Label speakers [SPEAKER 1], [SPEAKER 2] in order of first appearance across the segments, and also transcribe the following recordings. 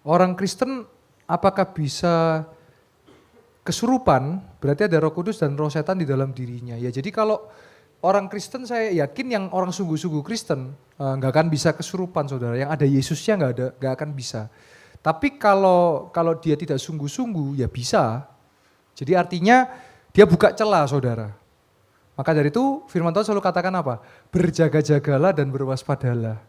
[SPEAKER 1] orang Kristen apakah bisa kesurupan? Berarti ada Roh Kudus dan roh setan di dalam dirinya. Ya, jadi kalau orang Kristen, saya yakin yang orang sungguh-sungguh Kristen nggak akan bisa kesurupan, saudara. Yang ada Yesusnya nggak akan bisa. Tapi kalau dia tidak sungguh-sungguh, ya bisa. Jadi artinya dia buka celah, saudara. Maka dari itu firman Tuhan selalu katakan apa? Berjaga-jagalah dan berwaspadalah.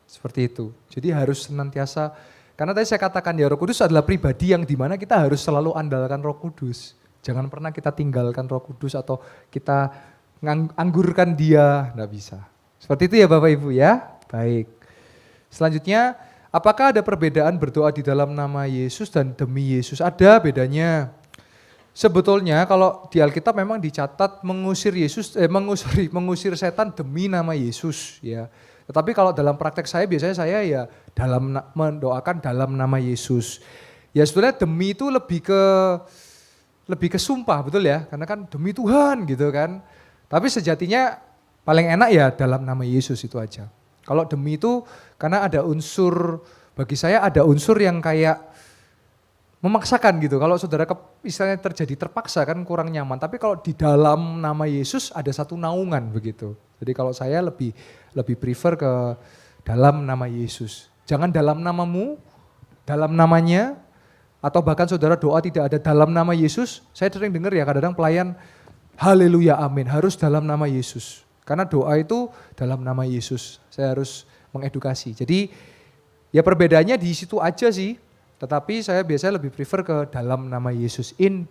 [SPEAKER 1] Seperti itu. Jadi harus senantiasa, karena tadi saya katakan ya Roh Kudus adalah pribadi yang dimana kita harus selalu andalkan Roh Kudus. Jangan pernah kita tinggalkan Roh Kudus atau kita anggurkan dia, enggak bisa. Seperti itu ya Bapak Ibu ya. Baik. Selanjutnya, apakah ada perbedaan berdoa di dalam nama Yesus dan demi Yesus? Ada bedanya. Sebetulnya kalau di Alkitab memang dicatat mengusir setan demi nama Yesus ya. Tetapi kalau dalam praktek saya biasanya saya ya mendoakan dalam nama Yesus. Ya sebetulnya demi itu lebih ke sumpah, betul ya? Karena kan demi Tuhan gitu kan. Tapi sejatinya paling enak ya dalam nama Yesus itu aja. Kalau demi itu karena ada unsur, bagi saya ada unsur yang kayak memaksakan gitu. Kalau saudara istilahnya terjadi terpaksa kan kurang nyaman. Tapi kalau di dalam nama Yesus ada satu naungan begitu. Jadi kalau saya lebih prefer ke dalam nama Yesus. Jangan dalam namamu, dalam namanya, atau bahkan saudara doa tidak ada dalam nama Yesus. Saya sering dengar ya kadang-kadang pelayan, haleluya amin, harus dalam nama Yesus. Karena doa itu dalam nama Yesus. Saya harus mengedukasi. Jadi ya perbedaannya di situ aja sih. Tetapi saya biasanya lebih prefer ke dalam nama Yesus, in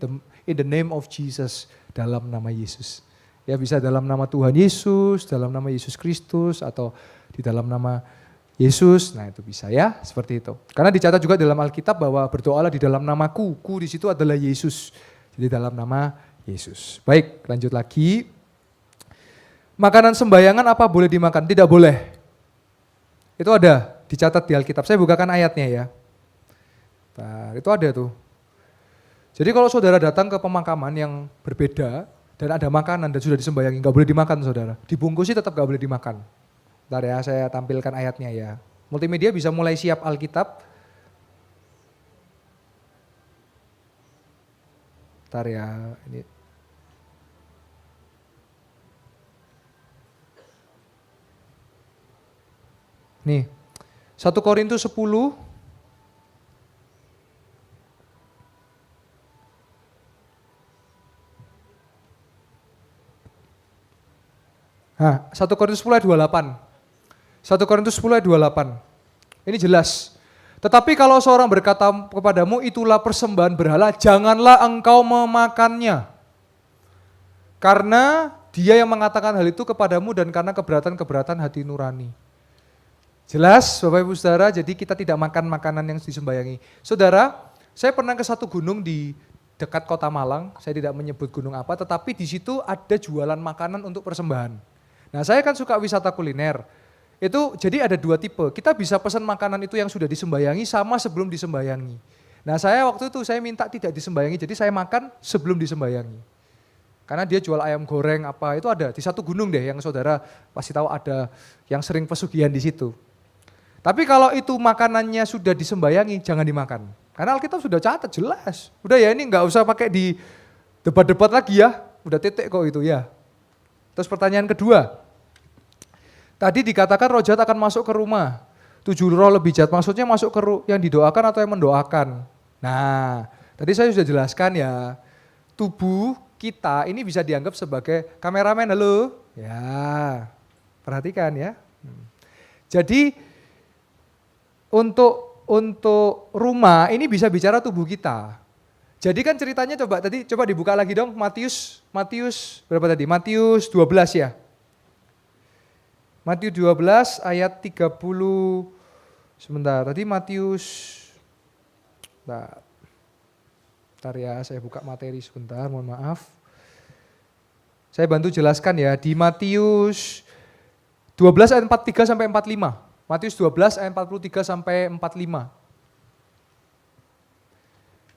[SPEAKER 1] the name of Jesus, dalam nama Yesus. Ya bisa dalam nama Tuhan Yesus, dalam nama Yesus Kristus, atau di dalam nama Yesus, nah itu bisa ya, seperti itu. Karena dicatat juga dalam Alkitab bahwa berdoalah di dalam namaku, ku di situ adalah Yesus. Jadi dalam nama Yesus. Baik, lanjut lagi. Makanan sembayangan apa boleh dimakan? Tidak boleh. Itu ada, dicatat di Alkitab. Saya bukakan ayatnya ya. Nah, itu ada tuh. Jadi kalau saudara datang ke pemakaman yang berbeda dan ada makanan dan sudah disembayangi, nggak boleh dimakan saudara. Dibungkusi tetap nggak boleh dimakan. Bentar ya, saya tampilkan ayatnya ya. Multimedia bisa mulai siap Alkitab. Bentar ya, ini. Nih, 1 Korintus 10. Nah, 1 Korintus 10 ayat 28. 1 Korintus 10 ayat 28. Ini jelas. Tetapi kalau seorang berkata kepadamu itulah persembahan berhala, janganlah engkau memakannya. Karena dia yang mengatakan hal itu kepadamu dan karena keberatan-keberatan hati nurani. Jelas Bapak Ibu Saudara, jadi kita tidak makan makanan yang disembayangi. Saudara, saya pernah ke satu gunung di dekat kota Malang, saya tidak menyebut gunung apa, tetapi di situ ada jualan makanan untuk persembahan. Nah saya kan suka wisata kuliner, itu jadi ada dua tipe, kita bisa pesan makanan itu yang sudah disembayangi sama sebelum disembayangi. Nah saya waktu itu saya minta tidak disembayangi, jadi saya makan sebelum disembayangi. Karena dia jual ayam goreng apa, itu ada di satu gunung deh yang saudara pasti tahu ada yang sering pesugihan di situ. Tapi kalau itu makanannya sudah disembayangi, jangan dimakan. Karena Alkitab sudah catat jelas, udah ya ini nggak usah pakai di debat-debat lagi ya, udah titik kok itu ya. Terus pertanyaan kedua, tadi dikatakan roh jahat akan masuk ke rumah. 7 roh lebih jahat, maksudnya masuk ke yang didoakan atau yang mendoakan. Nah, tadi saya sudah jelaskan ya, tubuh kita ini bisa dianggap sebagai kameramen, halo? Ya, perhatikan ya. Jadi untuk rumah ini bisa bicara tubuh kita. Jadi kan ceritanya coba dibuka lagi dong Matius berapa tadi? Matius 12 ya. Matius 12 ayat 30. Sebentar, tadi Matius. Bentar ya, saya buka materi sebentar, mohon maaf. Saya bantu jelaskan ya, di Matius 12 ayat 43 sampai 45. Matius 12 ayat 43 sampai 45.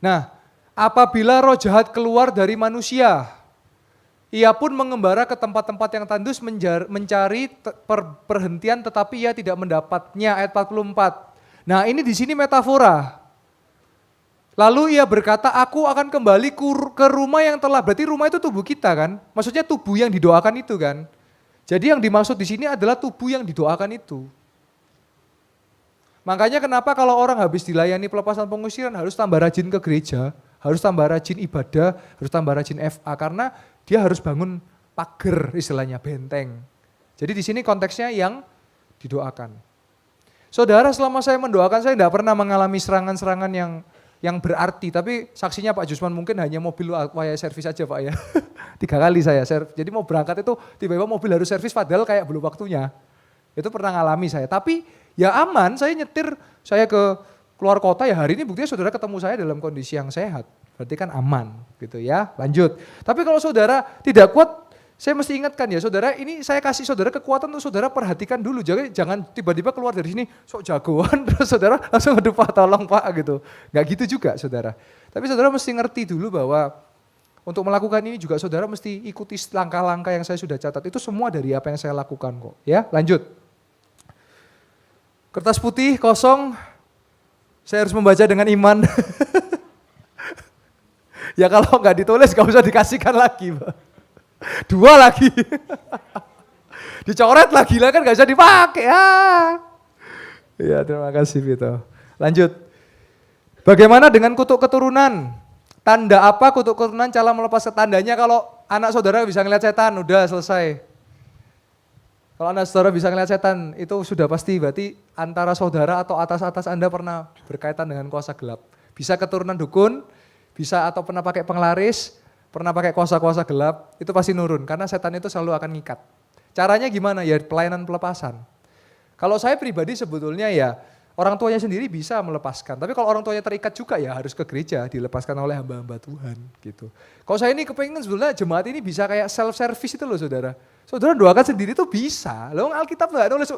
[SPEAKER 1] Nah, apabila roh jahat keluar dari manusia, ia pun mengembara ke tempat-tempat yang tandus mencari perhentian tetapi ia tidak mendapatnya. Ayat 44. Nah ini di sini metafora. Lalu ia berkata, aku akan kembali ke rumah yang telah, berarti rumah itu tubuh kita kan? Maksudnya tubuh yang didoakan itu kan? Jadi yang dimaksud di sini adalah tubuh yang didoakan itu. Makanya kenapa kalau orang habis dilayani pelepasan pengusiran harus tambah rajin ke gereja, harus tambah rajin ibadah, harus tambah rajin FA, karena dia harus bangun pagar istilahnya, benteng. Jadi di sini konteksnya yang didoakan. Saudara, selama saya mendoakan saya tidak pernah mengalami serangan-serangan yang berarti, tapi saksinya Pak Jusman mungkin hanya mobil waya servis aja Pak ya. 3 kali saya servis, jadi mau berangkat itu tiba-tiba mobil harus servis padahal kayak belum waktunya. Itu pernah ngalami saya, tapi ya aman, saya nyetir, saya ke keluar kota ya hari ini buktinya saudara ketemu saya dalam kondisi yang sehat. Berarti kan aman gitu ya, lanjut. Tapi kalau saudara tidak kuat, saya mesti ingatkan ya saudara, ini saya kasih saudara kekuatan untuk saudara perhatikan dulu. Jadi jangan tiba-tiba keluar dari sini sok jagoan terus saudara langsung aduh Pak tolong Pak gitu. Gak gitu juga saudara. Tapi saudara mesti ngerti dulu bahwa untuk melakukan ini juga saudara mesti ikuti langkah-langkah yang saya sudah catat. Itu semua dari apa yang saya lakukan kok. Ya lanjut. Kertas putih kosong, saya harus membaca dengan iman. Ya kalau nggak ditulis nggak usah dikasihkan lagi. 2 lagi. Dicoret lagi lah kan nggak bisa dipakai. Ya terima kasih Vito. Lanjut. Bagaimana dengan kutuk keturunan? Tanda apa kutuk keturunan cara melepas tandanya kalau anak saudara bisa ngeliat setan, udah selesai. Kalau anak saudara bisa ngeliat setan, itu sudah pasti berarti antara saudara atau atas-atas Anda pernah berkaitan dengan kuasa gelap. Bisa keturunan dukun, bisa atau pernah pakai penglaris, pernah pakai kuasa-kuasa gelap, itu pasti nurun karena setan itu selalu akan ngikat. Caranya gimana? Ya pelayanan pelepasan. Kalau saya pribadi sebetulnya ya orang tuanya sendiri bisa melepaskan, tapi kalau orang tuanya terikat juga ya harus ke gereja dilepaskan oleh hamba-hamba Tuhan gitu. Kalau saya ini kepengen sebetulnya jemaat ini bisa kayak self-service itu loh saudara. Saudara doakan sendiri tuh bisa. Loh Alkitab nggak nulis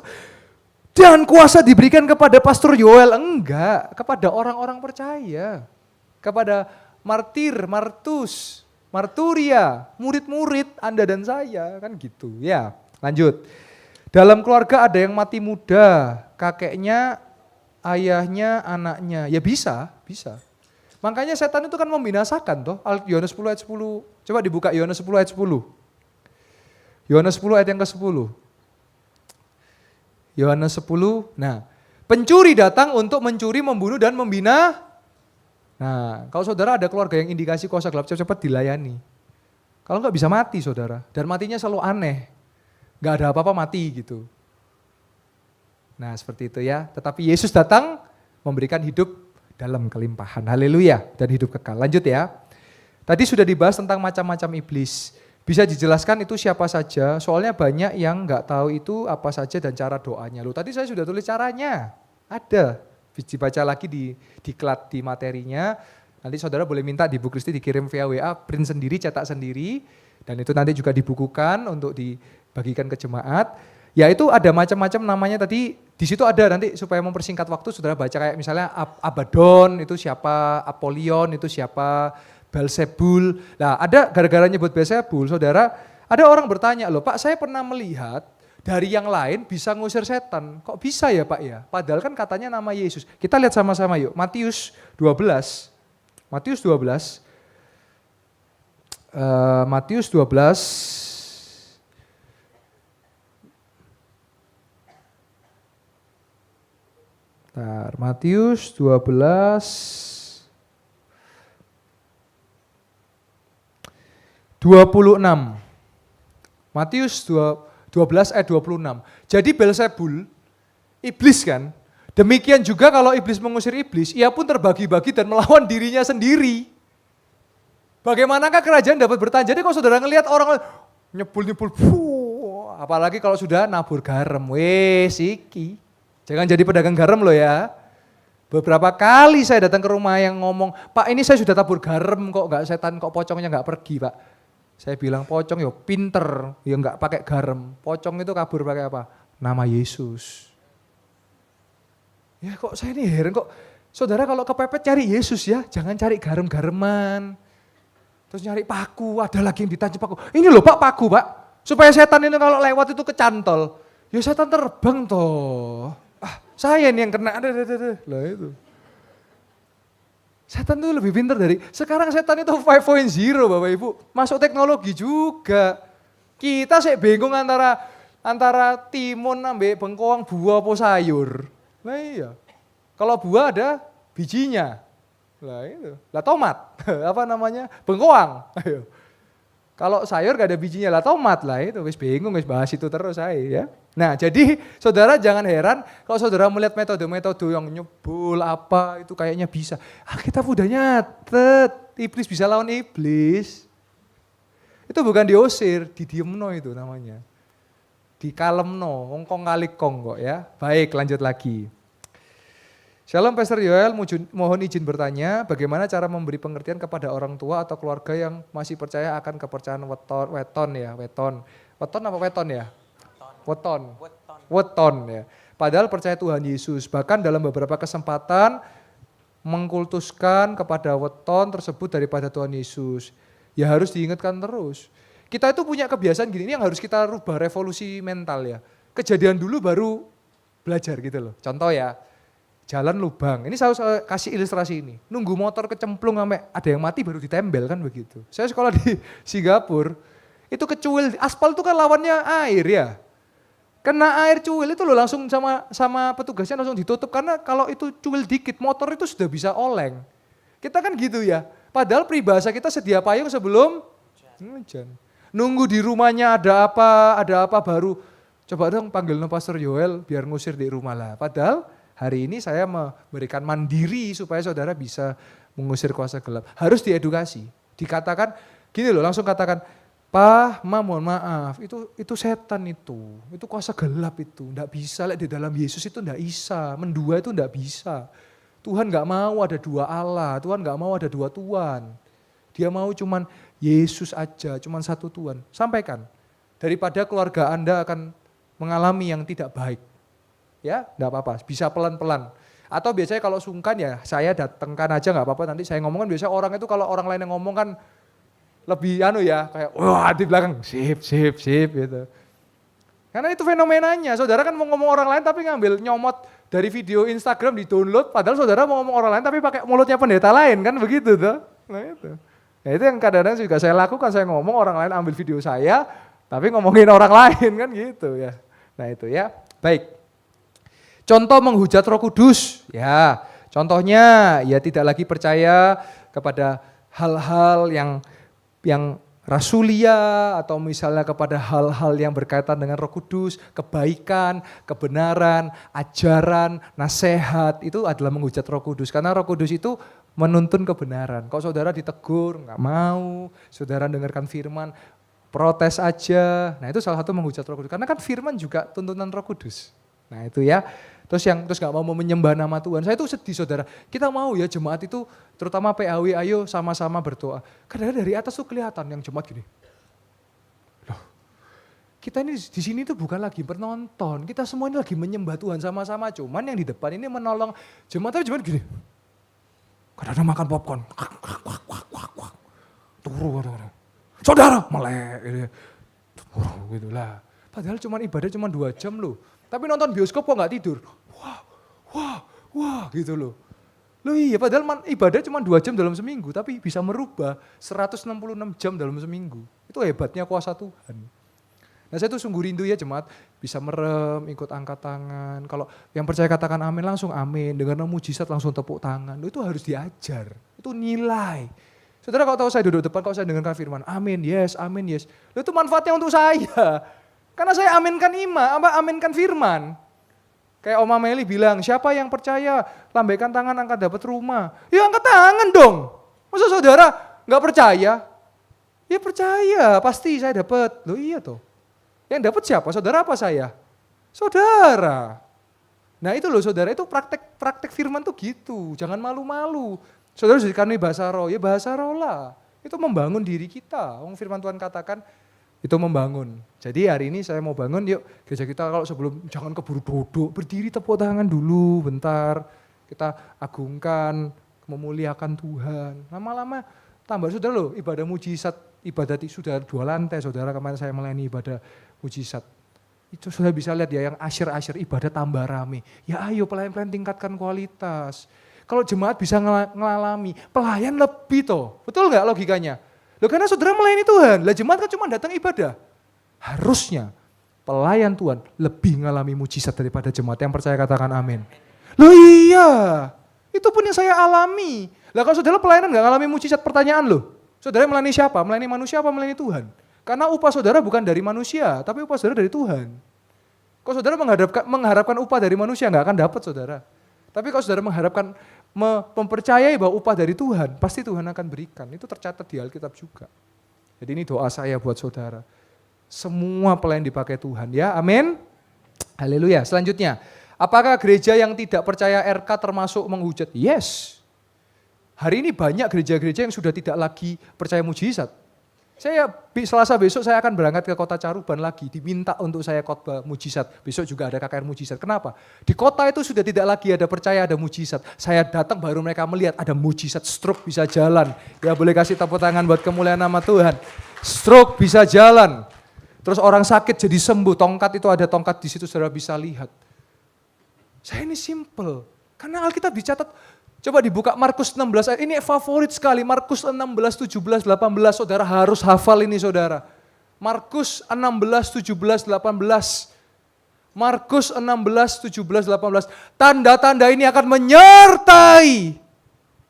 [SPEAKER 1] dan kuasa diberikan kepada Pastor Yoel, enggak, kepada orang-orang percaya, kepada martir, martus, marturia, murid-murid Anda dan saya kan gitu. Ya lanjut. Dalam keluarga ada yang mati muda, kakeknya, ayahnya, anaknya, ya bisa. Makanya setan itu kan membinasakan toh. Yohanes 10 ayat 10, coba dibuka Yohanes 10 ayat 10. Yohanes 10 ayat yang ke-10. Yohanes 10, nah pencuri datang untuk mencuri, membunuh, dan membina. Nah kalau saudara ada keluarga yang indikasi kuasa gelap, cepat-cepat dilayani. Kalau enggak bisa mati saudara, dan matinya selalu aneh. Enggak ada apa-apa mati gitu. Nah seperti itu ya, tetapi Yesus datang memberikan hidup dalam kelimpahan, haleluya, dan hidup kekal. Lanjut ya, tadi sudah dibahas tentang macam-macam iblis. Bisa dijelaskan itu siapa saja, soalnya banyak yang nggak tahu itu apa saja dan cara doanya. Loh tadi saya sudah tulis caranya, ada, dibaca lagi diklat di materinya, nanti saudara boleh minta di Bu Kristi dikirim via WA, print sendiri, cetak sendiri, dan itu nanti juga dibukukan untuk dibagikan ke jemaat. Ya itu ada macam-macam namanya tadi, di situ ada nanti supaya mempersingkat waktu saudara baca kayak misalnya Abaddon itu siapa, Apollyon itu siapa, Belzebul. Nah ada gara-gara nyebut Belzebul saudara, ada orang bertanya loh Pak saya pernah melihat dari yang lain bisa ngusir setan, kok bisa ya Pak ya? Padahal kan katanya nama Yesus. Kita lihat sama-sama yuk, Matius 12. Matius 12. Matius 12. Matius 12. 26. Matius 12 ayat 26. Jadi Belzebul, iblis kan, demikian juga kalau iblis mengusir iblis, ia pun terbagi-bagi dan melawan dirinya sendiri. Bagaimanakah kerajaan dapat bertahan? Jadi kalau saudara ngelihat orang nyebul-nyebul, apalagi kalau sudah nabur garam, iki. Jangan jadi pedagang garam loh ya. Beberapa kali saya datang ke rumah yang ngomong, Pak ini saya sudah tabur garam kok nggak setan, kok pocongnya nggak pergi Pak. Saya bilang pocong ya pinter, ya nggak pakai garam. Pocong itu kabur pakai apa? Nama Yesus. Ya kok saya ini heran kok, saudara kalau kepepet cari Yesus ya, jangan cari garam-garaman. Terus nyari paku, ada lagi yang ditancap paku. Ini loh Pak paku Pak, supaya setan ini kalau lewat itu kecantol. Ya setan terbang toh. Saya nih yang kena, lah itu. Setan itu lebih pintar dari, sekarang setan itu 5.0 Bapak Ibu. Masuk teknologi juga. Kita sih bingung antara timun ambek bengkoang buah apa sayur. Nah iya. Kalau buah ada bijinya. Lah itu. Lah tomat. Apa namanya? Bengkoang. Ayo. Kalau sayur gak ada bijinya lah tomat lah itu. Wis bingung wis bahas itu terus saya ya. Nah jadi saudara jangan heran kalau saudara melihat metode-metode yang nyebul apa itu kayaknya bisa. Kita udah nyatet. Iblis bisa lawan iblis. Itu bukan diusir, didiemno itu namanya. Dikalemno, ngongkong kalikong kok ya. Baik lanjut lagi. Shalom Pastor Yoel, mohon izin bertanya, bagaimana cara memberi pengertian kepada orang tua atau keluarga yang masih percaya akan kepercayaan weton ya. Weton apa weton ya? Weton ya. Padahal percaya Tuhan Yesus, bahkan dalam beberapa kesempatan mengkultuskan kepada weton tersebut daripada Tuhan Yesus. Ya harus diingatkan terus. Kita itu punya kebiasaan gini, ini yang harus kita rubah, revolusi mental ya. Kejadian dulu baru belajar gitu loh. Contoh ya, jalan lubang. Ini saya kasih ilustrasi ini. Nunggu motor kecemplung sampai ada yang mati baru ditembel kan begitu. Saya sekolah di Singapura, itu kecuil, aspal itu kan lawannya air ya. Kena air cuil itu loh langsung sama petugasnya langsung ditutup. Karena kalau itu cuil dikit, motor itu sudah bisa oleng. Kita kan gitu ya. Padahal peribahasa kita sedia payung sebelum hujan. Nunggu di rumahnya ada apa baru. Coba dong panggil Pastor Yoel biar ngusir di rumah lah. Padahal hari ini saya memberikan mandiri supaya saudara bisa mengusir kuasa gelap. Harus diedukasi. Dikatakan, gini loh langsung katakan, Pak, Ma mohon maaf, itu setan itu kuasa gelap itu. Enggak bisa, di dalam Yesus itu enggak bisa, mendua itu enggak bisa. Tuhan enggak mau ada dua Allah, Tuhan enggak mau ada dua Tuhan. Dia mau cuman Yesus aja, cuman satu Tuhan. Sampaikan, daripada keluarga Anda akan mengalami yang tidak baik. Ya, enggak apa-apa, bisa pelan-pelan. Atau biasanya kalau sungkan ya saya datangkan aja enggak apa-apa, nanti saya ngomong kan biasanya orang itu kalau orang lain yang ngomong kan lebih kayak wah di belakang sip gitu. Karena itu fenomenanya, saudara kan mau ngomong orang lain tapi ngambil nyomot dari video Instagram di download, padahal saudara mau ngomong orang lain tapi pakai mulutnya pendeta lain kan begitu tuh. Nah itu yang kadang-kadang juga saya lakukan, saya ngomong orang lain ambil video saya tapi ngomongin orang lain kan gitu ya. Nah itu ya, baik. Contoh menghujat Roh Kudus, ya contohnya ya tidak lagi percaya kepada hal-hal yang rasulia atau misalnya kepada hal-hal yang berkaitan dengan Roh Kudus, kebaikan, kebenaran, ajaran, nasihat itu adalah menghujat Roh Kudus karena Roh Kudus itu menuntun kebenaran. Kalau saudara ditegur nggak mau, saudara dengarkan firman protes aja, nah itu salah satu menghujat Roh Kudus karena kan firman juga tuntunan Roh Kudus. Nah itu ya. Terus gak mau menyembah nama Tuhan. Saya itu sedih saudara. Kita mau ya jemaat itu terutama PAW ayo sama-sama berdoa. Karena dari atas tuh kelihatan yang jemaat gini. Loh, kita ini di sini tuh bukan lagi penonton. Kita semua ini lagi menyembah Tuhan sama-sama. Cuman yang di depan ini menolong jemaat gini. Kadang-kadang makan popcorn. Turu. Saudara melek. Gitu lah. Padahal cuman ibadah cuma 2 jam loh. Tapi nonton bioskop kok gak tidur? Wah gitu loh. Loh iya padahal ibadah cuma 2 jam dalam seminggu tapi bisa merubah 166 jam dalam seminggu. Itu hebatnya kuasa Tuhan. Nah saya tuh sungguh rindu ya jemaat bisa merem, ikut angkat tangan. Kalau yang percaya katakan amin langsung amin. Dengar mujizat langsung tepuk tangan. Loh, itu harus diajar. Itu nilai. Saudara kalau tahu saya duduk depan, kalau saya dengarkan firman amin yes. Loh itu manfaatnya untuk saya. Karena saya aminkan aminkan firman. Kayak Oma Meli bilang, siapa yang percaya lambaikan tangan angkat dapat rumah. Ya angkat tangan dong. Masa saudara gak percaya? Ya percaya, pasti saya dapat. Loh iya toh. Yang dapat siapa? Saudara apa saya? Saudara. Nah itu loh saudara, itu praktek firman tuh gitu. Jangan malu-malu. Saudara dikasih bahasa roh, ya bahasa roh lah. Itu membangun diri kita. Firman Tuhan katakan, itu membangun. Jadi hari ini saya mau bangun, yuk gereja kita kalau sebelum jangan keburu duduk, berdiri tepuk tangan dulu bentar. Kita agungkan, memuliakan Tuhan. Lama-lama tambah saudara loh, ibadah mujizat, ibadah sudah 2 lantai saudara kemarin saya melayani ibadah mujizat. Itu sudah bisa lihat ya yang asyir-asyir ibadah tambah rame. Ya ayo pelayan-pelayan tingkatkan kualitas. Kalau jemaat bisa ngalami, pelayan lebih toh. Betul nggak logikanya? Loh karena saudara melayani Tuhan, lah jemaat kan cuma datang ibadah. Harusnya pelayan Tuhan lebih ngalami mujizat daripada jemaat. Yang percaya katakan amin. Loh iya, itu pun yang saya alami. Lah kalau saudara pelayanan nggak ngalami mujizat, pertanyaan loh. Saudara melayani siapa? Melayani manusia apa melayani Tuhan? Karena upah saudara bukan dari manusia, tapi upah saudara dari Tuhan. Kalau saudara mengharapkan upah dari manusia, nggak akan dapat saudara. Tapi kalau saudara mempercayai bahwa upah dari Tuhan, pasti Tuhan akan berikan. Itu tercatat di Alkitab juga. Jadi ini doa saya buat saudara. Semua pelayan dipakai Tuhan ya, amin. Haleluya. Selanjutnya, apakah gereja yang tidak percaya RK termasuk menghujat? Yes. Hari ini banyak gereja-gereja yang sudah tidak lagi percaya mujizat. Selasa besok saya akan berangkat ke kota Caruban lagi, diminta untuk saya khotbah mujizat. Besok juga ada KKR mujizat. Kenapa? Di kota itu sudah tidak lagi ada percaya ada mujizat. Saya datang baru mereka melihat ada mujizat, stroke bisa jalan. Ya boleh kasih tepuk tangan buat kemuliaan nama Tuhan. Stroke bisa jalan. Terus orang sakit jadi sembuh, tongkat itu ada tongkat di situ saudara bisa lihat. Saya ini simple, karena Alkitab dicatat. Coba dibuka Markus 16 ayat, ini favorit sekali, Markus 16, 17, 18, saudara harus hafal ini saudara. Markus 16, 17, 18. Markus 16, 17, 18. Tanda-tanda ini akan menyertai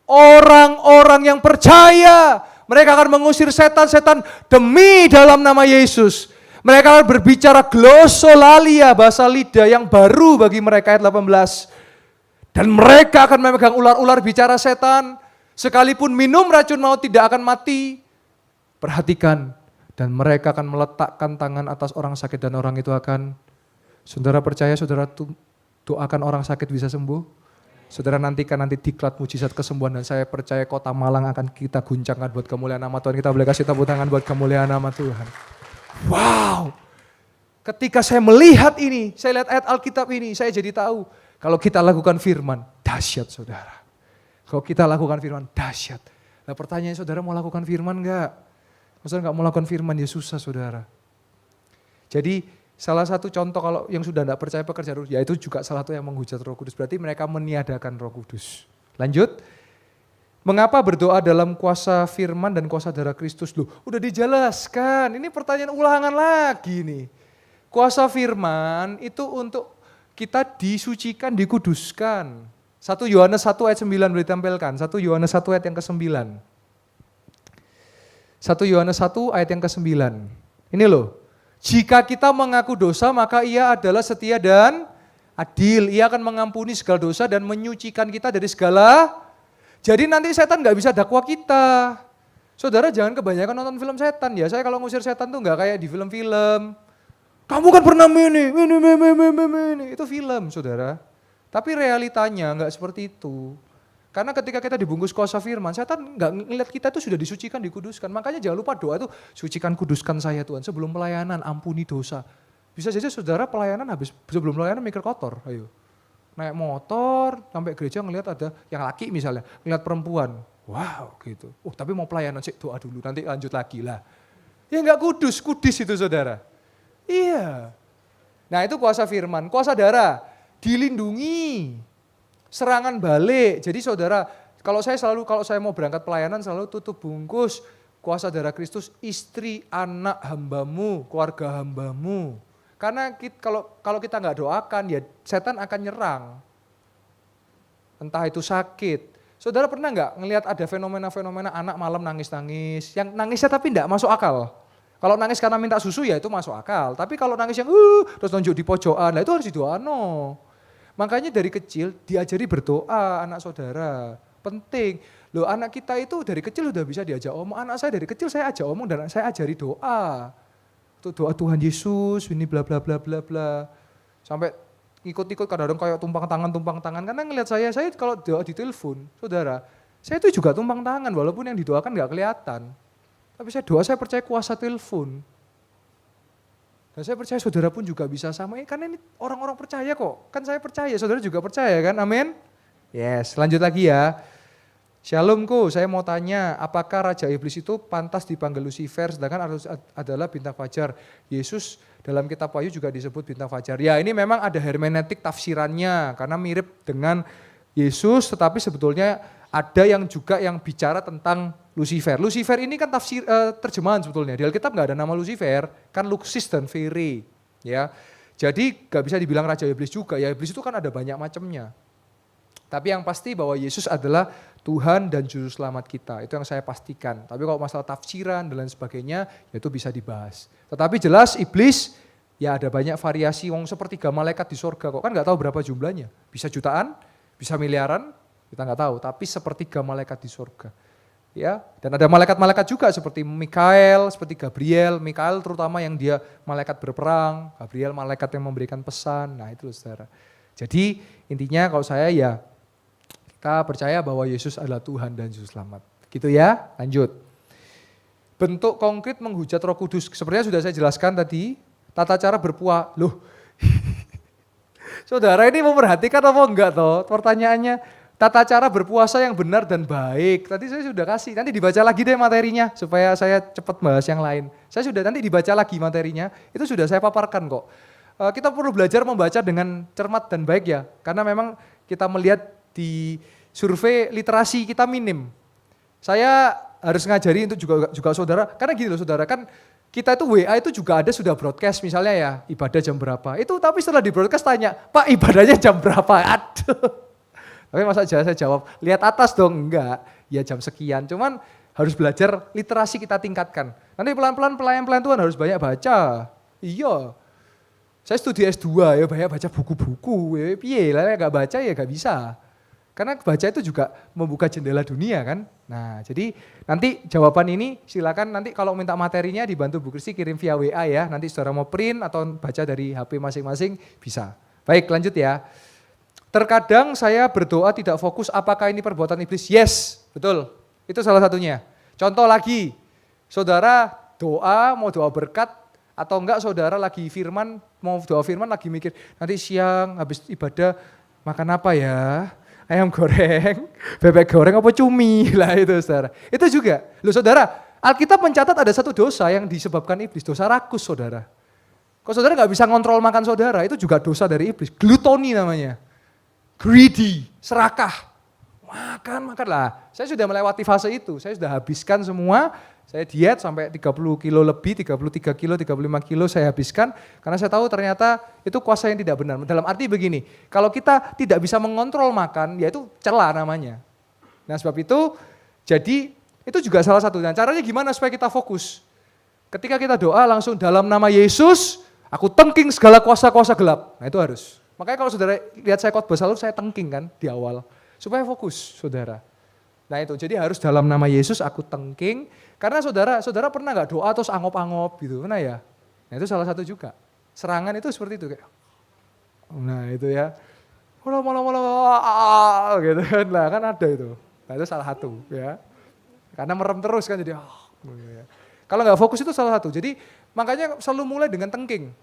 [SPEAKER 1] orang-orang yang percaya. Mereka akan mengusir setan-setan demi dalam nama Yesus. Mereka akan berbicara glosolalia, bahasa lidah yang baru bagi mereka ayat 18. Dan mereka akan memegang ular-ular bicara setan. Sekalipun minum racun maut tidak akan mati. Perhatikan. Dan mereka akan meletakkan tangan atas orang sakit dan orang itu akan. Saudara percaya saudara doakan orang sakit bisa sembuh? Saudara nantikan nanti diklat mujizat kesembuhan. Dan saya percaya kota Malang akan kita guncangkan buat kemuliaan nama Tuhan. Kita boleh kasih tepuk tangan buat kemuliaan nama Tuhan. Wow. Ketika saya melihat ini, saya lihat ayat Alkitab ini, saya jadi tahu. Kalau kita lakukan firman, dahsyat saudara. Kalau kita lakukan firman, dahsyat. Nah pertanyaannya saudara mau lakukan firman enggak? Kalau saudara enggak mau lakukan firman, ya susah saudara. Jadi salah satu contoh kalau yang sudah enggak percaya pekerjaan Roh, ya itu juga salah satu yang menghujat Roh Kudus. Berarti mereka meniadakan Roh Kudus. Lanjut. Mengapa berdoa dalam kuasa firman dan kuasa darah Kristus? Loh, udah dijelaskan. Ini pertanyaan ulangan lagi nih. Kuasa firman itu untuk kita disucikan, dikuduskan. 1 Yohanes 1 ayat 9 boleh ditampilkan. 1 Yohanes 1 ayat yang ke-9. 1 Yohanes 1 ayat yang ke-9. Ini loh. Jika kita mengaku dosa maka ia adalah setia dan adil. Ia akan mengampuni segala dosa dan menyucikan kita dari segala. Jadi nanti setan gak bisa dakwa kita. Saudara jangan kebanyakan nonton film setan ya. Saya kalau ngusir setan tuh gak kayak di film-film. Kamu kan pernah ini, itu film saudara. Tapi realitanya enggak seperti itu. Karena ketika kita dibungkus kuasa firman, setan enggak ngelihat kita itu sudah disucikan, dikuduskan. Makanya jangan lupa doa itu, sucikan kuduskan saya Tuhan. Sebelum pelayanan, ampuni dosa. Bisa saja saudara pelayanan sebelum pelayanan mikir kotor, ayo. Naik motor, sampai gereja ngelihat ada yang laki misalnya, ngelihat perempuan. Wow gitu. Tapi mau pelayanan sih doa dulu, nanti lanjut lagi lah. Ya enggak kudus itu saudara. Iya. Nah itu kuasa firman, kuasa darah, dilindungi, serangan balik. Jadi saudara, kalau saya mau berangkat pelayanan selalu tutup bungkus kuasa darah Kristus, istri, anak hambamu, keluarga hambamu. Karena kalau kita nggak doakan ya setan akan nyerang. Entah itu sakit. Saudara pernah nggak ngelihat ada fenomena-fenomena anak malam nangis-nangis, yang nangisnya tapi nggak masuk akal. Kalau nangis karena minta susu ya itu masuk akal. Tapi kalau nangis yang terus nunjuk di pojokan, nah itu harus didoano. Makanya dari kecil diajari berdoa anak saudara. Penting. Loh anak kita itu dari kecil udah bisa diajak omong. Anak saya dari kecil saya ajak omong dan saya ajari doa. Itu doa Tuhan Yesus, ini bla bla bla bla bla. Sampai ikut-ikut kadang-kadang kayak tumpang tangan. Karena ngelihat saya kalau doa di telepon, saudara, saya itu juga tumpang tangan walaupun yang didoakan nggak kelihatan. Tapi saya percaya kuasa telepon. Dan saya percaya saudara pun juga bisa sama. Karena ini orang-orang percaya kok. Kan saya percaya, saudara juga percaya kan, amin? Yes, lanjut lagi ya. Shalomku, saya mau tanya, apakah Raja Iblis itu pantas dipanggil Lucifer, sedangkan adalah bintang fajar. Yesus dalam kitab Wahyu juga disebut bintang fajar. Ya ini memang ada hermeneutik tafsirannya, karena mirip dengan Yesus, tetapi sebetulnya ada yang juga yang bicara tentang Lucifer. Lucifer ini kan terjemahan sebetulnya. Di Alkitab nggak ada nama Lucifer, kan Luxis dan Fere. Ya, jadi nggak bisa dibilang Raja Iblis juga. Ya Iblis itu kan ada banyak macamnya. Tapi yang pasti bahwa Yesus adalah Tuhan dan Juru Selamat kita. Itu yang saya pastikan. Tapi kalau masalah tafsiran dan lain sebagainya, ya itu bisa dibahas. Tetapi jelas Iblis, ya ada banyak variasi. Wong sepertiga malaikat di sorga kok. Kan nggak tahu berapa jumlahnya. Bisa jutaan, bisa miliaran, kita nggak tahu. Tapi sepertiga malaikat di sorga. Ya, dan ada malaikat-malaikat juga seperti Mikael, seperti Gabriel. Mikael terutama yang dia malaikat berperang, Gabriel malaikat yang memberikan pesan. Nah itu saudara. Jadi intinya kalau saya ya kita percaya bahwa Yesus adalah Tuhan dan Juru Selamat. Gitu ya, lanjut. Bentuk konkret menghujat Roh Kudus, sepertinya sudah saya jelaskan tadi, tata cara berpuasa. Loh, saudara ini memperhatikan apa enggak toh? Pertanyaannya, tata cara berpuasa yang benar dan baik. Tadi saya sudah kasih, nanti dibaca lagi deh materinya supaya saya cepat bahas yang lain. Saya sudah nanti dibaca lagi materinya, itu sudah saya paparkan kok. Kita perlu belajar membaca dengan cermat dan baik ya, karena memang kita melihat di survei literasi kita minim. Saya harus ngajari untuk juga saudara, karena gini loh saudara, kan kita itu WA itu juga ada sudah broadcast misalnya ya, ibadah jam berapa. Itu tapi setelah di broadcast tanya, Pak ibadahnya jam berapa? Aduh. Tapi masa saya jawab, lihat atas dong, enggak, ya jam sekian. Cuman harus belajar literasi kita tingkatkan. Nanti pelan-pelan pelayan Tuhan harus banyak baca. Iya, saya studi S2 ya banyak baca buku-buku, ya piye lah enggak baca ya enggak bisa. Karena baca itu juga membuka jendela dunia kan. Nah jadi nanti jawaban ini silakan nanti kalau minta materinya dibantu Bu Kristi kirim via WA ya. Nanti saudara mau print atau baca dari HP masing-masing bisa. Baik lanjut ya. Terkadang saya berdoa tidak fokus apakah ini perbuatan iblis. Yes, betul. Itu salah satunya. Contoh lagi, saudara doa, mau doa berkat, atau enggak saudara lagi firman, mau doa firman lagi mikir, nanti siang habis ibadah makan apa ya? Ayam goreng, bebek goreng apa cumi lah itu saudara. Itu juga, loh saudara, Alkitab mencatat ada satu dosa yang disebabkan iblis, dosa rakus saudara. Kalau saudara nggak bisa ngontrol makan saudara, itu juga dosa dari iblis, glutoni namanya. Greedy, serakah, makan lah. Saya sudah melewati fase itu, saya sudah habiskan semua, saya diet sampai 30 kilo lebih, 33 kilo, 35 kilo saya habiskan, karena saya tahu ternyata itu kuasa yang tidak benar. Dalam arti begini, kalau kita tidak bisa mengontrol makan, ya itu celah namanya. Nah sebab itu, jadi itu juga salah satu. Nah caranya gimana supaya kita fokus? Ketika kita doa langsung dalam nama Yesus, aku tengking segala kuasa-kuasa gelap. Nah itu harus. Makanya kalau saudara lihat saya khotbah selalu saya tengking kan di awal. Supaya fokus saudara. Nah itu jadi harus dalam nama Yesus aku tengking. Karena saudara pernah gak doa terus angop-angop gitu. Pernah ya? Nah itu salah satu juga. Serangan itu seperti itu. Kayak. Nah itu ya. Mula gitu kan. Nah kan ada itu. Nah itu salah satu ya. Karena merem terus kan jadi. Kalau gak fokus itu salah satu. Jadi makanya selalu mulai dengan tengking.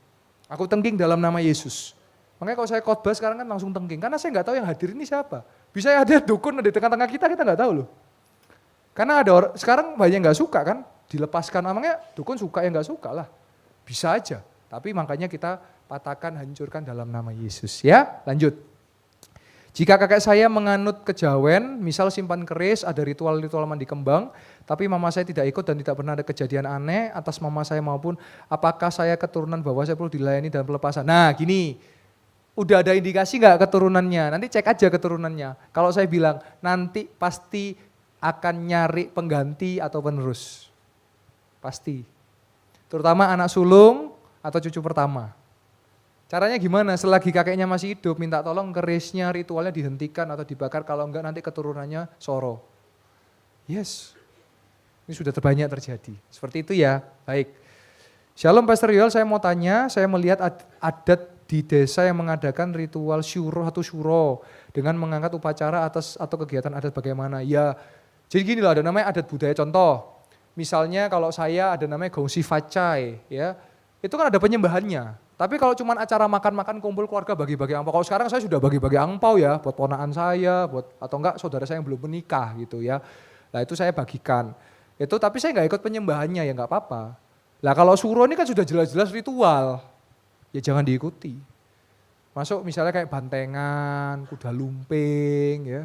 [SPEAKER 1] Aku tengking dalam nama Yesus. Makanya kalau saya khotbah sekarang kan langsung tengking, karena saya nggak tahu yang hadir ini siapa. Bisa ada dukun di tengah-tengah kita nggak tahu loh. Karena ada orang, sekarang banyak yang nggak suka kan, dilepaskan, namanya dukun suka ya nggak suka lah. Bisa aja, tapi makanya kita patahkan, hancurkan dalam nama Yesus ya. Lanjut. Jika kakek saya menganut kejawen, misal simpan keris, ada ritual-ritual mandi kembang, tapi mama saya tidak ikut dan tidak pernah ada kejadian aneh atas mama saya maupun apakah saya keturunan bahwa saya perlu dilayani dan pelepasan. Nah gini, udah ada indikasi nggak keturunannya? Nanti cek aja keturunannya. Kalau saya bilang nanti pasti akan nyari pengganti atau penerus. Pasti. Terutama anak sulung atau cucu pertama. Caranya gimana? Selagi kakeknya masih hidup, minta tolong kerisnya, ritualnya dihentikan atau dibakar. Kalau enggak nanti keturunannya soro. Yes. Ini sudah terbanyak terjadi. Seperti itu ya. Baik. Shalom Pastor Yoel, saya mau tanya, saya melihat adat di desa yang mengadakan ritual syuro atau syuro dengan mengangkat upacara atas atau kegiatan adat bagaimana. Ya, jadi gini loh, ada namanya adat budaya contoh. Misalnya kalau saya ada namanya gongsi facai, ya, itu kan ada penyembahannya. Tapi kalau cuma acara makan-makan kumpul keluarga bagi-bagi angpau, kalau sekarang saya sudah bagi-bagi angpau ya, buat ponakan saya, buat atau enggak saudara saya yang belum menikah gitu ya. Nah itu saya bagikan. Itu tapi saya nggak ikut penyembahannya ya nggak apa-apa. Lah kalau syuro ini kan sudah jelas-jelas ritual. Ya jangan diikuti. Masuk misalnya kayak bantengan, kuda lumping ya.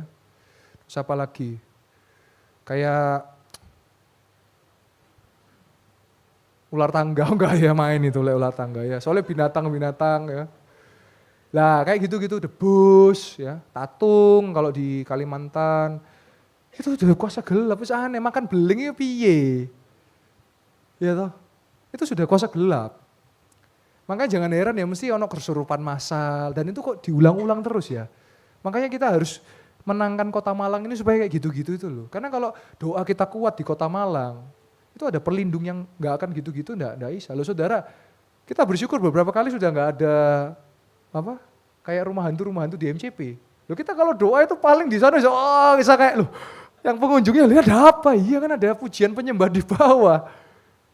[SPEAKER 1] Terus apa lagi? Kayak ular tangga enggak ya main itu ular tangga ya. Soalnya binatang-binatang ya. Lah kayak gitu-gitu debus ya, tatung kalau di Kalimantan. Itu udah kuasa gelap, wis aneh makan beling ya piye. Ya toh. Itu sudah kuasa gelap. Makanya jangan heran ya mesti ono kesurupan massal dan itu kok diulang-ulang terus ya. Makanya kita harus menangkan Kota Malang ini supaya kayak gitu-gitu itu loh. Karena kalau doa kita kuat di Kota Malang, itu ada perlindung yang nggak akan gitu-gitu, nggak bisa. Loh saudara, kita bersyukur beberapa kali sudah nggak ada apa kayak rumah hantu di MCP. Loh kita kalau doa itu paling di sana bisa kayak loh yang pengunjungnya lihat ada apa? Iya kan ada pujian penyembah di bawah.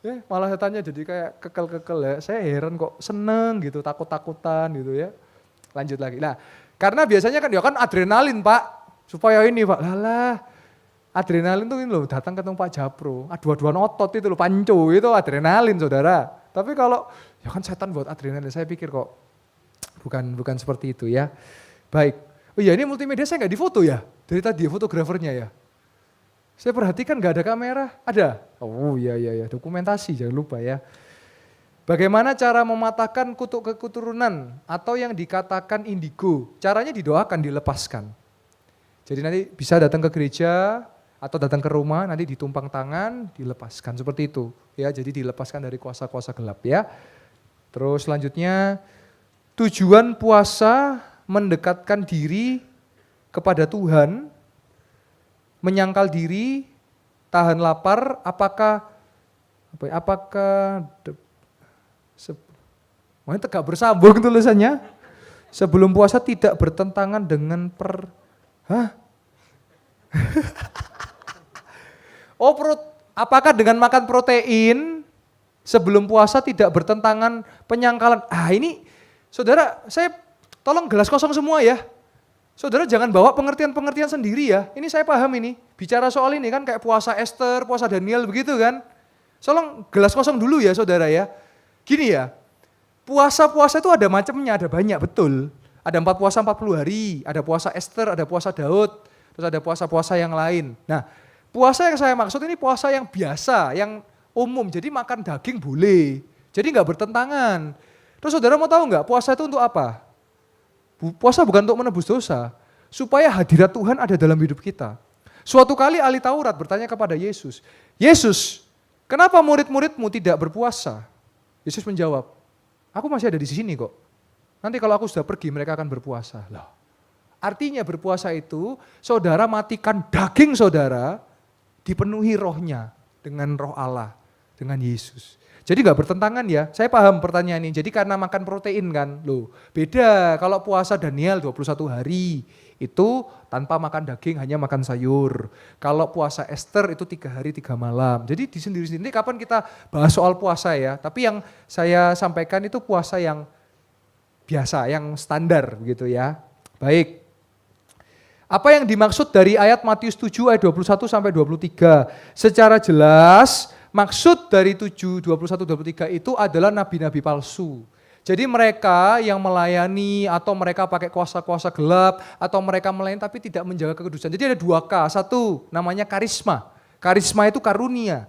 [SPEAKER 1] Malah setannya jadi kayak kekel-kekel ya. Saya heran kok seneng gitu, takut-takutan gitu ya. Lanjut lagi. Nah, karena biasanya kan ya kan adrenalin Pak. Supaya ini Pak, lalah. Adrenalin tuh ini loh datang ketemu Pak Japro. Adu-aduan otot itu loh, panco itu adrenalin saudara. Tapi kalau ya kan setan buat adrenalin, saya pikir kok bukan seperti itu ya. Baik. Oh iya ini multimedia saya nggak difoto ya? Dari tadi fotografernya ya? Saya perhatikan nggak ada kamera, ada? Oh iya, dokumentasi jangan lupa ya. Bagaimana cara mematahkan kutuk keturunan atau yang dikatakan indigo? Caranya didoakan, dilepaskan. Jadi nanti bisa datang ke gereja atau datang ke rumah, nanti ditumpang tangan, dilepaskan seperti itu. Ya, jadi dilepaskan dari kuasa-kuasa gelap ya. Terus selanjutnya tujuan puasa mendekatkan diri kepada Tuhan, menyangkal diri, tahan lapar, apakah tegak bersambung tulisannya. Sebelum puasa tidak bertentangan dengan apakah dengan makan protein sebelum puasa tidak bertentangan penyangkalan? Ini saudara, saya tolong gelas kosong semua ya. Saudara jangan bawa pengertian-pengertian sendiri ya. Ini saya paham ini. Bicara soal ini kan kayak puasa Esther, puasa Daniel begitu kan. Tolong gelas kosong dulu ya saudara ya. Gini ya, puasa-puasa itu ada macamnya, ada banyak betul. Ada 4 puasa 40 hari, ada puasa Esther, ada puasa Daud, terus ada puasa-puasa yang lain. Nah, puasa yang saya maksud ini puasa yang biasa, yang umum. Jadi makan daging boleh. Jadi nggak bertentangan. Terus saudara mau tahu nggak puasa itu untuk apa? Puasa bukan untuk menebus dosa, supaya hadirat Tuhan ada dalam hidup kita. Suatu kali ahli Taurat bertanya kepada Yesus, Yesus, kenapa murid-muridmu tidak berpuasa? Yesus menjawab, aku masih ada di sini kok. Nanti kalau aku sudah pergi mereka akan berpuasa. Loh, artinya berpuasa itu saudara matikan daging saudara, dipenuhi rohnya dengan roh Allah, dengan Yesus. Jadi nggak bertentangan ya, saya paham pertanyaan ini. Jadi karena makan protein kan, loh beda kalau puasa Daniel 21 hari, itu tanpa makan daging hanya makan sayur. Kalau puasa Esther itu 3 hari 3 malam. Jadi di sendiri-sendiri kapan kita bahas soal puasa ya, tapi yang saya sampaikan itu puasa yang biasa, yang standar begitu ya. Baik. Apa yang dimaksud dari ayat Matius 7 ayat 21 sampai 23? Secara jelas maksud dari 7, 21, 23 itu adalah nabi-nabi palsu. Jadi mereka yang melayani atau mereka pakai kuasa-kuasa gelap atau mereka melayani tapi tidak menjaga kekudusan. Jadi ada 2K, satu namanya karisma. Karisma itu karunia.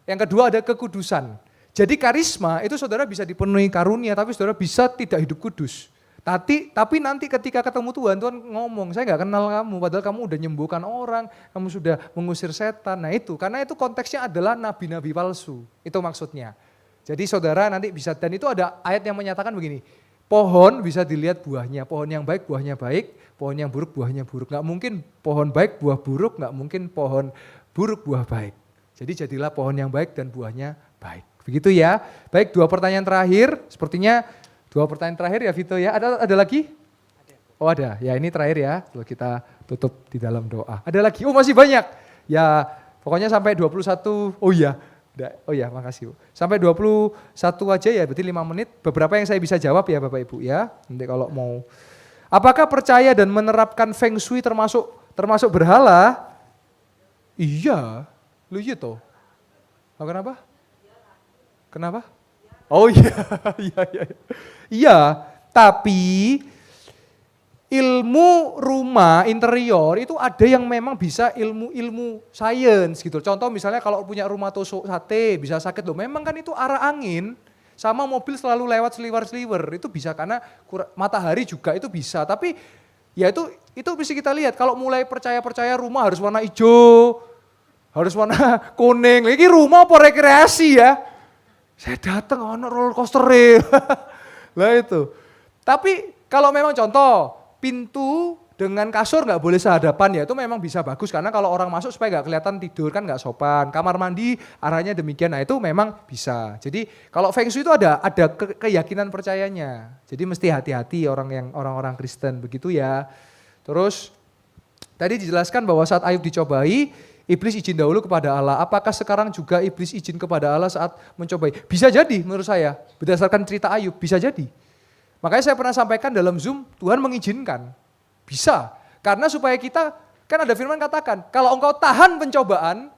[SPEAKER 1] Yang kedua ada kekudusan. Jadi karisma itu saudara bisa dipenuhi karunia tapi saudara bisa tidak hidup kudus. Tapi nanti ketika ketemu Tuhan, Tuhan ngomong, saya gak kenal kamu, padahal kamu udah nyembuhkan orang, kamu sudah mengusir setan. Nah itu, karena itu konteksnya adalah nabi-nabi palsu, itu maksudnya. Jadi saudara nanti bisa, dan itu ada ayat yang menyatakan begini, pohon bisa dilihat buahnya, pohon yang baik buahnya baik, pohon yang buruk buahnya buruk. Gak mungkin pohon baik buah buruk, gak mungkin pohon buruk buah baik. Jadi jadilah pohon yang baik dan buahnya baik. Begitu ya. Baik, 2 pertanyaan terakhir, sepertinya 2 pertanyaan terakhir ya Vito ya, ada lagi? Oh ada, ya ini terakhir ya, lalu kita tutup di dalam doa. Ada lagi? Oh masih banyak. Ya pokoknya sampai 21, oh ya makasih Bu. Sampai 21 aja ya, berarti 5 menit. Beberapa yang saya bisa jawab ya Bapak Ibu ya, nanti kalau mau. Apakah percaya dan menerapkan Feng Shui termasuk berhala? Iya, lu iya toh. Oh, kenapa? Kenapa? Oh iya, iya. Iya, tapi ilmu rumah interior itu ada yang memang bisa ilmu sains gitu. Contoh misalnya kalau punya rumah tusuk sate bisa sakit loh. Memang kan itu arah angin sama mobil selalu lewat seliwer-seliwer. Itu bisa karena matahari juga itu bisa. Tapi ya itu bisa kita lihat. Kalau mulai percaya rumah harus warna hijau, harus warna kuning. Ini rumah apa rekreasi ya? Saya datang ono roller coaster. Lah itu. Tapi kalau memang contoh pintu dengan kasur nggak boleh sehadapan ya itu memang bisa bagus karena kalau orang masuk supaya nggak kelihatan tidur kan nggak sopan. Kamar mandi arahnya demikian, nah itu memang bisa. Jadi kalau Feng Shui itu ada keyakinan percayanya. Jadi mesti hati-hati orang-orang Kristen begitu ya. Terus tadi dijelaskan bahwa saat Ayub dicobai, iblis izin dahulu kepada Allah. Apakah sekarang juga iblis izin kepada Allah saat mencobai? Bisa jadi menurut saya berdasarkan cerita Ayub bisa jadi. Makanya saya pernah sampaikan dalam Zoom, Tuhan mengizinkan. Bisa. Karena supaya kita, kan ada firman katakan, kalau engkau tahan pencobaan,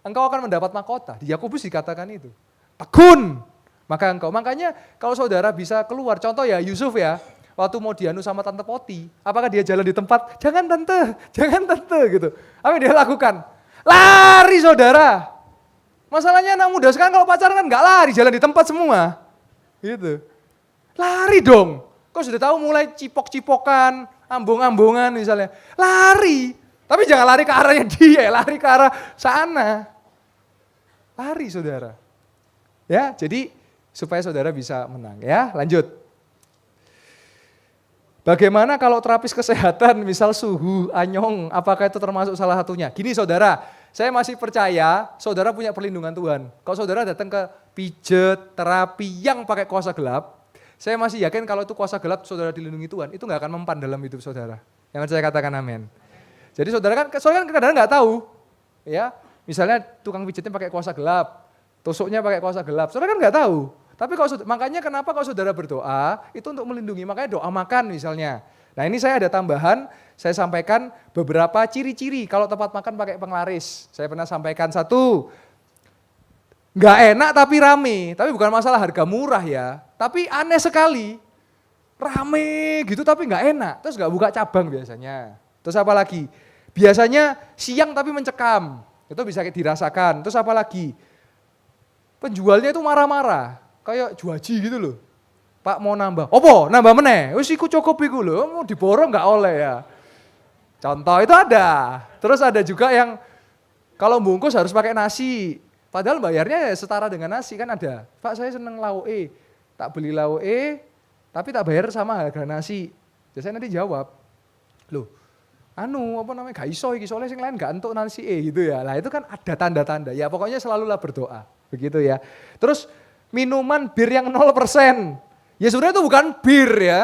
[SPEAKER 1] engkau akan mendapat mahkota. Di Yakobus dikatakan itu. Tekun. Makanya kalau saudara bisa keluar, contoh ya Yusuf ya, waktu mau dianu sama Tante Poti, apakah dia jalan di tempat, jangan tante gitu. Apa yang dia lakukan? Lari saudara. Masalahnya anak muda sekarang kalau pacaran kan gak lari, jalan di tempat semua. Gitu. Lari dong, kau sudah tahu mulai cipok-cipokan, ambung-ambungan misalnya. Lari, tapi jangan lari ke arahnya dia, lari ke arah sana. Lari saudara. Ya, jadi supaya saudara bisa menang ya, lanjut. Bagaimana kalau terapis kesehatan, misal suhu, anyong, apakah itu termasuk salah satunya? Gini saudara, saya masih percaya saudara punya perlindungan Tuhan. Kalau saudara datang ke pijet, terapi yang pakai kuasa gelap, saya masih yakin kalau itu kuasa gelap saudara dilindungi Tuhan, itu gak akan mempan dalam hidup saudara. Yang saya katakan amin. Jadi saudara kan kadang-kadang gak tahu. Ya, misalnya tukang pijatnya pakai kuasa gelap, tusuknya pakai kuasa gelap, saudara kan gak tahu. Tapi makanya kenapa kalau saudara berdoa, itu untuk melindungi, makanya doa makan misalnya. Nah ini saya ada tambahan, saya sampaikan beberapa ciri-ciri kalau tempat makan pakai penglaris. Saya pernah sampaikan satu, nggak enak tapi rame, tapi bukan masalah harga murah ya, tapi aneh sekali, rame gitu tapi nggak enak, terus nggak buka cabang biasanya. Terus apa lagi? Biasanya siang tapi mencekam, itu bisa dirasakan. Terus apa lagi? Penjualnya itu marah-marah, kayak juaji gitu loh. Pak mau nambah, opo nambah meneh, wis iku cukup iku lho, mau diborong nggak oleh ya. Contoh itu ada. Terus ada juga yang kalau bungkus harus pakai nasi. Padahal bayarnya setara dengan nasi kan ada. Pak saya seneng lauk tak beli lauk tapi tak bayar sama harga nasi. Jadi saya nanti jawab, loh gak iso iki soalnya yang lain gak entuk nasi gitu ya. Lah itu kan ada tanda-tanda, ya pokoknya selalulah berdoa, begitu ya. Terus minuman bir yang 0%, ya sebenarnya itu bukan bir ya.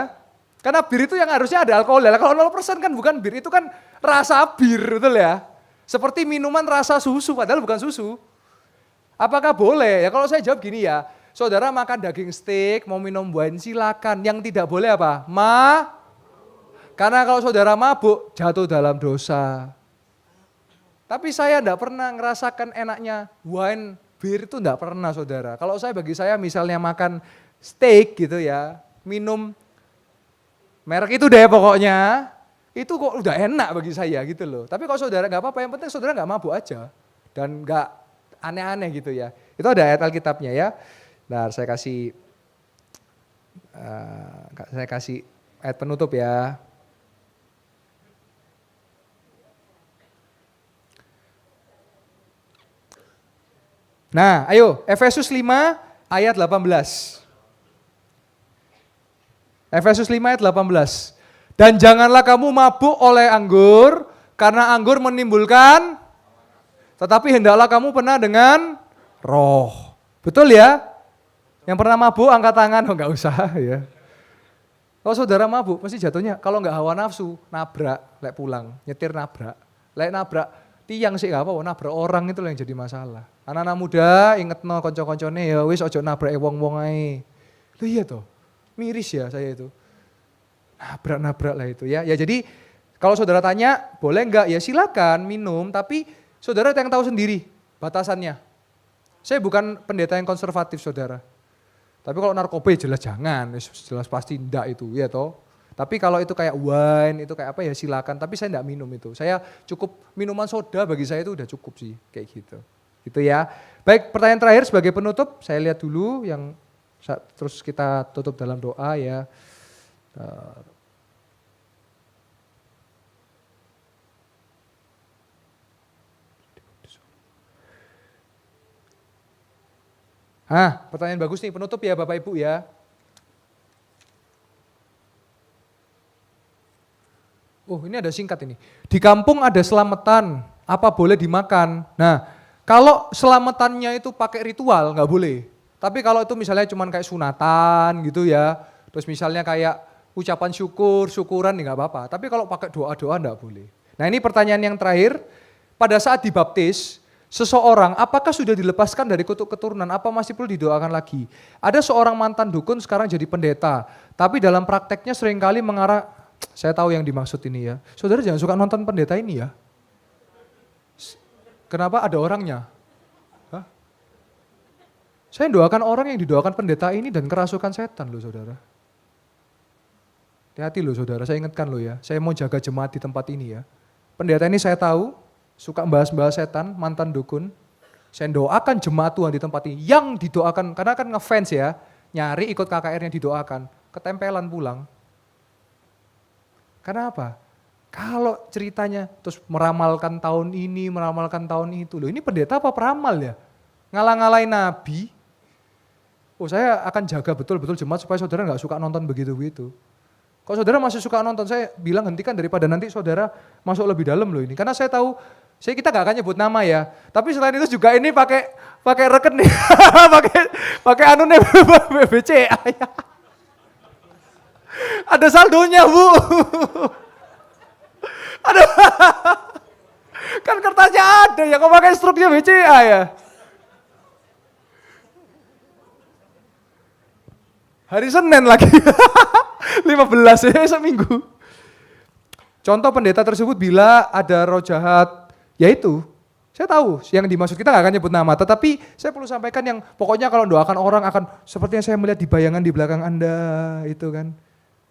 [SPEAKER 1] Karena bir itu yang harusnya ada alkohol ya. Kalau 0% kan bukan bir, itu kan rasa bir, betul ya. Seperti minuman rasa susu, padahal bukan susu. Apakah boleh? Ya kalau saya jawab gini ya, saudara makan daging steak, mau minum wine silakan. Yang tidak boleh apa? Karena kalau saudara mabuk, jatuh dalam dosa. Tapi saya tidak pernah ngerasakan enaknya wine, bir itu tidak pernah saudara. Kalau bagi saya misalnya makan steak gitu ya, minum merek itu deh pokoknya, itu kok udah enak bagi saya gitu loh. Tapi kalau saudara nggak apa-apa, yang penting saudara nggak mabuk aja. Dan nggak aneh-aneh gitu ya. Itu ada ayat Alkitabnya ya. Nah, saya kasih ayat penutup ya. Nah, ayo Efesus 5 ayat 18. Efesus 5 ayat 18. Dan janganlah kamu mabuk oleh anggur, karena anggur menimbulkan, tetapi hendaklah kamu pernah dengan roh. Betul ya? Yang pernah mabuk angkat tangan, enggak usah ya. Kalau saudara mabuk pasti jatuhnya, kalau enggak hawa nafsu, nabrak, lek pulang, nyetir nabrak. Lek nabrak tiang sih enggak apa-apa, nabrak orang itu yang jadi masalah. Anak-anak muda ingetno konco-koncone ya wis ojo nabrak wong-wong ae. Lho iya toh, miris ya saya itu. Nabrak-nabrak lah itu ya. Ya jadi kalau saudara tanya, boleh enggak? Ya silakan minum, tapi saudara yang tahu sendiri batasannya. Saya bukan pendeta yang konservatif saudara. Tapi kalau narkoba jelas jangan, jelas pasti enggak itu ya toh. Tapi kalau itu kayak wine, itu kayak apa ya silakan. Tapi saya enggak minum itu. Saya cukup minuman soda bagi saya itu udah cukup sih kayak gitu. Gitu ya. Baik, pertanyaan terakhir sebagai penutup, saya lihat dulu yang terus kita tutup dalam doa ya. Pertanyaan bagus nih, penutup ya Bapak Ibu ya. Oh, ini ada singkat ini. Di kampung ada selamatan, apa boleh dimakan? Nah, kalau selamatannya itu pakai ritual nggak boleh. Tapi kalau itu misalnya cuman kayak sunatan gitu ya, terus misalnya kayak ucapan syukuran ya nggak apa-apa. Tapi kalau pakai doa-doa nggak boleh. Nah, ini pertanyaan yang terakhir. Pada saat dibaptis, seseorang apakah sudah dilepaskan dari kutuk keturunan, apa masih perlu didoakan lagi? Ada seorang mantan dukun sekarang jadi pendeta, tapi dalam prakteknya seringkali mengarah, saya tahu yang dimaksud ini ya. Saudara jangan suka nonton pendeta ini ya. Kenapa ada orangnya? Hah? Saya doakan orang yang didoakan pendeta ini dan kerasukan setan loh saudara. Hati-hati loh saudara, saya ingatkan loh ya. Saya mau jaga jemaat di tempat ini ya. Pendeta ini saya tahu, suka bahas-bahas setan, mantan dukun. Saya doakan jemaat Tuhan di tempat ini. Yang didoakan, karena kan ngefans ya, nyari ikut KKR yang didoakan, ketempelan pulang. Karena apa? Kalau ceritanya terus meramalkan tahun ini, meramalkan tahun itu. Loh ini pendeta apa peramal ya? Ngalah-ngalahin nabi. Oh saya akan jaga betul-betul jemaat supaya saudara gak suka nonton begitu-begitu. Kalau saudara masih suka nonton, saya bilang hentikan daripada nanti saudara masuk lebih dalam loh ini. Karena saya tahu, kita gak akan nyebut nama ya. Tapi selain itu juga ini pakai rekening, pakai anu nih BCA ya. Ada saldonya Bu. Aduh. Kan kertasnya ada ya, kok pakai struknya BCA ya. Hari Senin lagi. 15 ya seminggu. Contoh pendeta tersebut bila ada roh jahat, yaitu saya tahu yang dimaksud kita gak akan nyebut nama, tetapi saya perlu sampaikan yang pokoknya kalau doakan orang akan seperti yang saya melihat di bayangan di belakang Anda itu kan.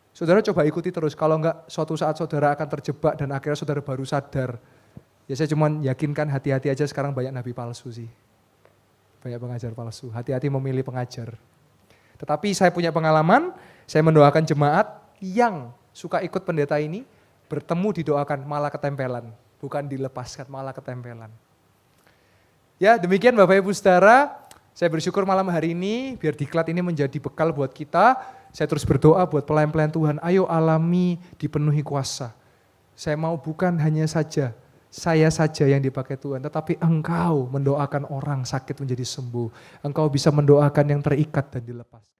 [SPEAKER 1] Saudara coba ikuti terus, kalau enggak suatu saat saudara akan terjebak dan akhirnya saudara baru sadar. Ya saya cuma yakinkan hati-hati aja sekarang banyak nabi palsu sih. Banyak pengajar palsu, hati-hati memilih pengajar. Tetapi saya punya pengalaman, saya mendoakan jemaat yang suka ikut pendeta ini, bertemu didoakan malah ketempelan. Bukan dilepaskan, malah ketempelan. Ya demikian Bapak Ibu Saudara, saya bersyukur malam hari ini, biar diklat ini menjadi bekal buat kita. Saya terus berdoa buat pelayan-pelayan Tuhan, ayo alami dipenuhi kuasa. Saya mau bukan hanya saja, saya saja yang dipakai Tuhan, tetapi engkau mendoakan orang sakit menjadi sembuh. Engkau bisa mendoakan yang terikat dan dilepaskan.